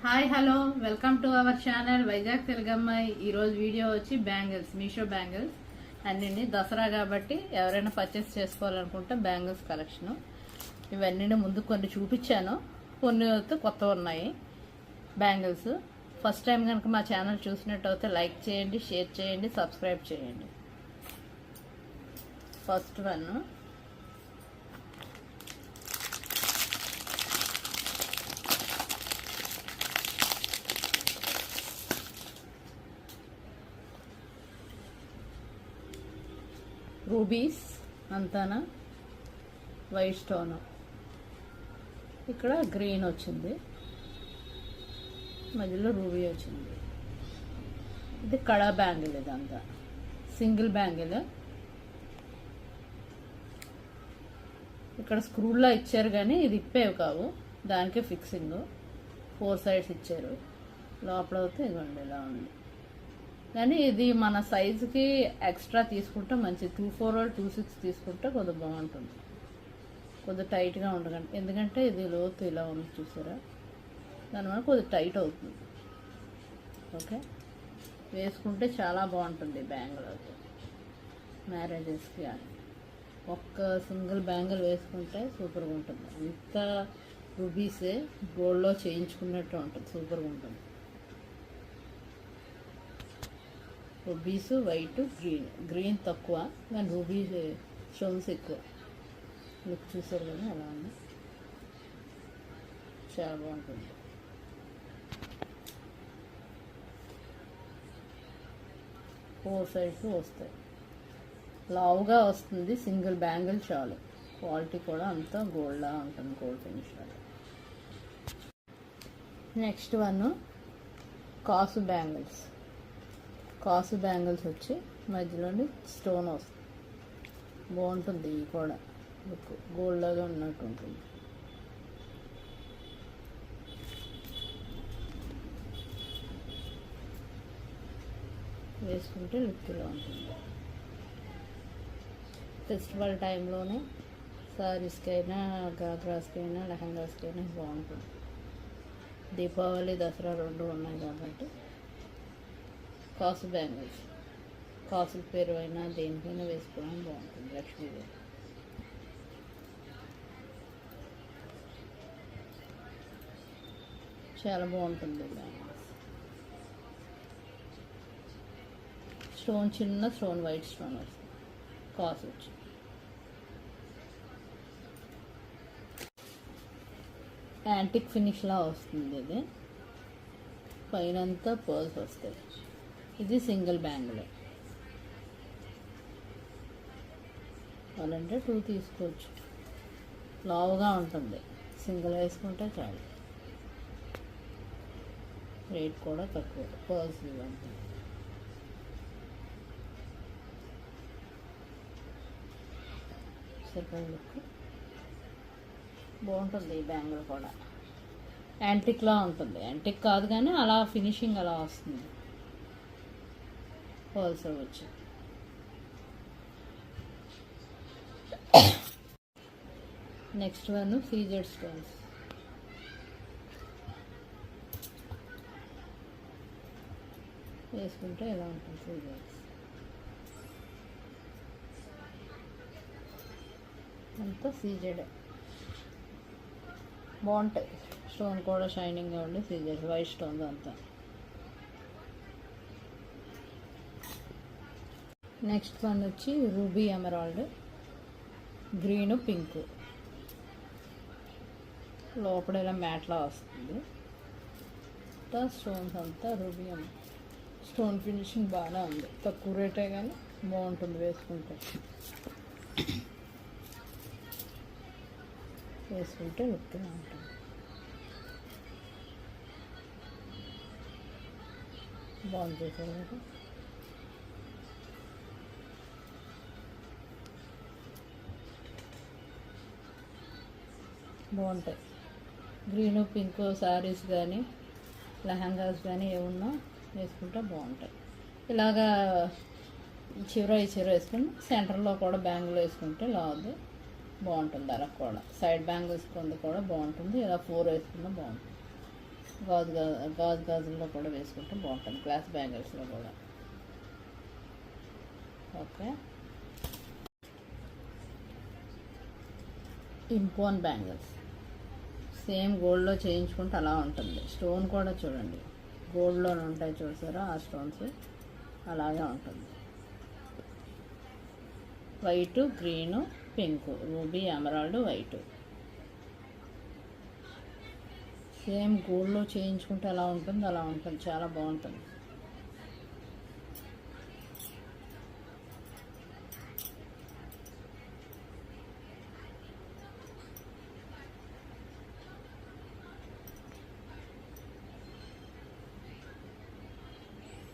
Hi hello welcome to our channel Vizag తెలుగమ్మాయి. ఈరోజు video వచ్చి బ్యాంగిల్స్, మీషో బ్యాంగిల్స్ అన్నీ దసరా కాబట్టి ఎవరైనా పర్చేస్ చేసుకోవాలనుకుంటే బ్యాంగిల్స్ కలెక్షను ఇవన్నీ ముందు కొన్ని చూపించాను, కొన్ని కొత్త ఉన్నాయి బ్యాంగిల్స్. ఫస్ట్ టైం కనుక మా ఛానల్ చూసినట్టయితే లైక్ చేయండి, షేర్ చేయండి, సబ్స్క్రైబ్ చేయండి. ఫస్ట్ వన్ రూబీస్ అంతానా వైట్ స్టోన్, ఇక్కడ గ్రీన్ వచ్చింది, మధ్యలో రూబీ వచ్చింది. ఇది కడా బ్యాంగిల్, ఇదంతా సింగిల్ బ్యాంగిల్. ఇక్కడ స్క్రూల్లో ఇచ్చారు కానీ ఇది ఇప్పేవి కావు, దానికే ఫిక్సింగ్ 4 సైడ్స్ ఇచ్చారు. లోపల అయితే ఇదిగోండి ఇలా ఉంది. కానీ ఇది మన సైజుకి ఎక్స్ట్రా తీసుకుంటే మంచిది. 24 or 26 తీసుకుంటే కొద్దిగా బాగుంటుంది, కొద్దిగా టైట్గా ఉండకండి. ఎందుకంటే ఇది లోతు ఇలా ఉంది చూసారా, దానివల్ల కొద్దిగా టైట్ అవుతుంది. ఓకే, వేసుకుంటే చాలా బాగుంటుంది బ్యాంగిల్ అయితే మ్యారేజెస్కి. ఒక్క సింగిల్ బ్యాంగిల్ వేసుకుంటే సూపర్గా ఉంటుంది. ఇంత రూబీసే గోల్డ్లో చేయించుకున్నట్టు ఉంటుంది, సూపర్గా ఉంటుంది. రూబీస్ వైట్, గ్రీన్ తక్కువ కానీ రూబీ స్టోన్స్ ఎక్కువ. లుక్ చూసారు కదా అలా ఉంది, చాలా బాగుంటుంది. ఫోర్ సైడ్స్ వస్తాయి, లావుగా వస్తుంది. సింగిల్ బ్యాంగిల్ చాలు, క్వాలిటీ కూడా అంతా గోల్డ్లా ఉంటుంది, గోల్డ్ ఫినిష్ లాగా. నెక్స్ట్ వన్ కాసు బ్యాంగిల్స్. కాసు బ్యాంగిల్స్ వచ్చి మధ్యలోని స్టోన్ వస్తుంది, బాగుంటుంది. ఇవి కూడా లుక్ గోల్డ్ లాగా ఉన్నట్టు ఉంటుంది. వేసుకుంటే లుక్ ఇలా ఉంటుంది. ఫెస్టివల్ టైంలోనే సారీస్కైనా, గాగ్రాస్కైనా, లెహంగాస్కైనా బాగుంటుంది. దీపావళి, దసరా రెండు ఉన్నాయి కాబట్టి కాసు బ్యాంగిల్స్, కాసుల పేరు అయినా దేనికైనా వేసుకోవడం బాగుంటుంది. లక్ష్మీదేవి చాలా బాగుంటుంది బ్యాంగిల్స్. స్టోన్ చిన్న స్టోన్, వైట్ స్టోన్ వస్తుంది. కాసు వచ్చి యాంటిక్ ఫినిష్లా వస్తుంది. ఇది పైనంతా పర్ల్స్ వస్తాయి. ఇది సింగిల్ బ్యాంగిల్, వాళ్ళంటే 2 తీసుకోవచ్చు. లావుగా ఉంటుంది, సింగిల్ వేసుకుంటే చాలు. రేట్ కూడా తక్కువ, పర్ల్స్ ఇవ్వండి. సెకండ్ లుక్ బాగుంటుంది. ఈ బ్యాంగిల్ కూడా యాంటిక్లా ఉంటుంది. యాంటిక్ కాదు కానీ అలా ఫినిషింగ్ అలా వస్తుంది. పర్ల్స్ వచ్చి నెక్స్ట్ వన్ సీజెడ్ స్టోన్స్. వేసుకుంటే ఎలా ఉంటుంది సీజెడ్స్, అంతా సీజెడ్ బాగుంటాయి. స్టోన్ కూడా షైనింగ్గా ఉండి సీజెడ్ వైట్ స్టోన్ అంతా. నెక్స్ట్ వన్ వచ్చి రూబీ ఎమరాల్డ్, గ్రీను, పింక్. లోపల ఇలా మ్యాట్లా వస్తుంది. స్టోన్స్ అంతా రూబీ స్టోన్ ఫినిషింగ్ బాగానే ఉంది. తక్కువ రేటే కానీ బాగుంటుంది వేసుకుంటే. వేసుకుంటే లుక్గా ఉంటుంది. బాగుంది కదా. బాగుంటాయి. గ్రీను, పింక్ శారీస్ కానీ, లెహంగాస్ కానీ ఏమున్నా వేసుకుంటే బాగుంటాయి. ఇలాగా చివర వేసుకుని సెంటర్లో కూడా బ్యాంగిల్ వేసుకుంటే లావుది బాగుంటుంది. అలా కూడా సైడ్ బ్యాంగిల్స్ కింద కూడా బాగుంటుంది. ఇలా 4 వేసుకున్నా బాగుంటుంది. గాజుల్లో కూడా వేసుకుంటే బాగుంటుంది, గ్లాస్ బ్యాంగిల్స్లో కూడా. ఓకే, ఇంపోన్ బ్యాంగిల్స్ సేమ్ గోల్డ్లో చేయించుకుంటే అలా ఉంటుంది. స్టోన్ కూడా చూడండి, గోల్డ్లోనే ఉంటాయి చూసారా ఆ స్టోన్స్, అలాగే ఉంటుంది. White, green, pink, ruby, emerald, white. Same గోల్డ్లో చేయించుకుంటే ఎలా ఉంటుంది అలా ఉంటుంది, చాలా బాగుంటుంది.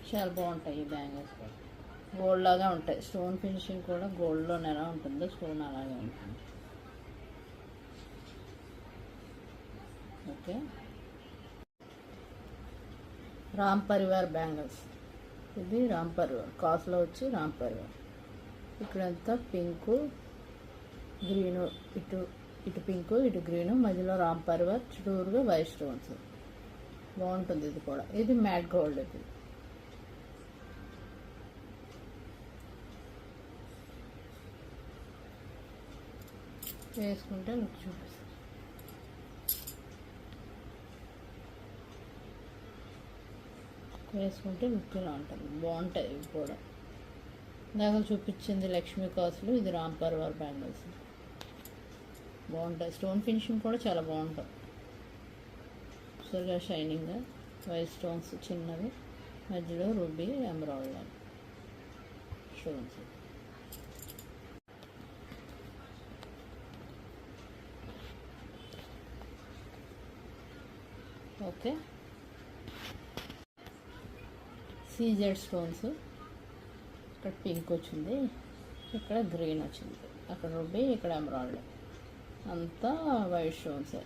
చాలా బాగుంటాయి ఈ బ్యాంగిల్స్ కూడా, గోల్డ్ లాగా ఉంటాయి. స్టోన్ ఫినిషింగ్ కూడా గోల్డ్లోనే ఎలా ఉంటుందో స్టోన్ అలాగే ఉంటుంది. Okay, Ram Parivar bangles. ఇది రామ్ పరివార్, కాస్ట్లో వచ్చి రామ్ పరివార్. ఇక్కడంతా పింకు, గ్రీను, ఇటు ఇటు పింకు, ఇటు గ్రీను, మధ్యలో రామ్ పరివార్, చుట్టూరుగా వైట్ స్టోన్స్. బాగుంటుంది ఇది కూడా. ఇది మ్యాట్ గోల్డ్. ఇది వేసుకుంటే లుక్ చూపిస్తుంది. వేసుకుంటే లుక్ ఇలా ఉంటుంది, బాగుంటాయి ఇవి కూడా. ఇందాక చూపించింది లక్ష్మీ కాసులు, ఇది రామ్ పరివార్ బ్యాంగిల్స్. బాగుంటాయి, స్టోన్ ఫినిషింగ్ కూడా చాలా బాగుంటుంది. సరిగా షైనింగ్గా వైట్ స్టోన్స్ చిన్నవి, మధ్యలో ruby, emerald stones. Okay, CZ stones. ఇక్కడ పింక్ వచ్చింది, ఇక్కడ గ్రీన్ వచ్చింది, అక్కడ రూబీ, ఇక్కడ ఎమరాల్డ్. అంతా వైట్ స్టోన్సే.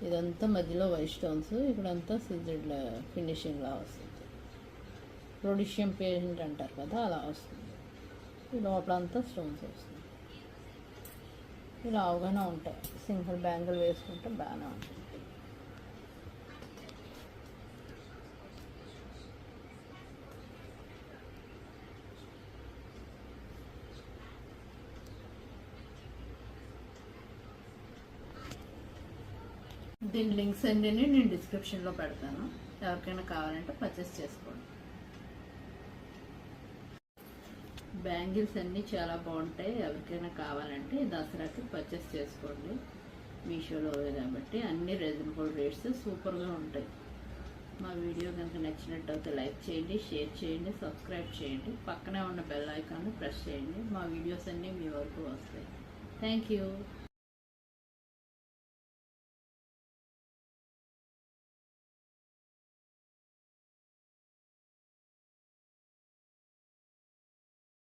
ఇదంతా మధ్యలో వైట్ స్టోన్స్, ఇక్కడంతా సీజెడ్ ఫినిషింగ్లా వస్తుంది. రొడిషియం పెయింట్ అంటారు కదా, అలా వస్తుంది. ఈ లోపలంతా స్టోన్స్ వస్తుంది. ఇలా అవగానే ఉంటాయి. సింగిల్ బ్యాంగిల్ వేసుకుంటే బాగానే ఉంటుంది. దీని లింక్స్ అన్నీ నేను డిస్క్రిప్షన్లో పెడతాను, ఎవరికైనా కావాలంటే పర్చేస్ చేసుకోండి. బ్యాంగిల్స్ అన్నీ చాలా బాగుంటాయి, ఎవరికైనా కావాలంటే దసరాకి పర్చేస్ చేసుకోండి. మీషోలో కాబట్టి అన్ని రీజనబుల్ రేట్స్ సూపర్గా ఉంటాయి. మా వీడియో కనుక నచ్చినట్టయితే లైక్ చేయండి, షేర్ చేయండి, సబ్స్క్రైబ్ చేయండి, పక్కనే ఉన్న బెల్ ఐకాన్ని ప్రెస్ చేయండి. మా వీడియోస్ అన్నీ మీ వరకు వస్తాయి. Thank you.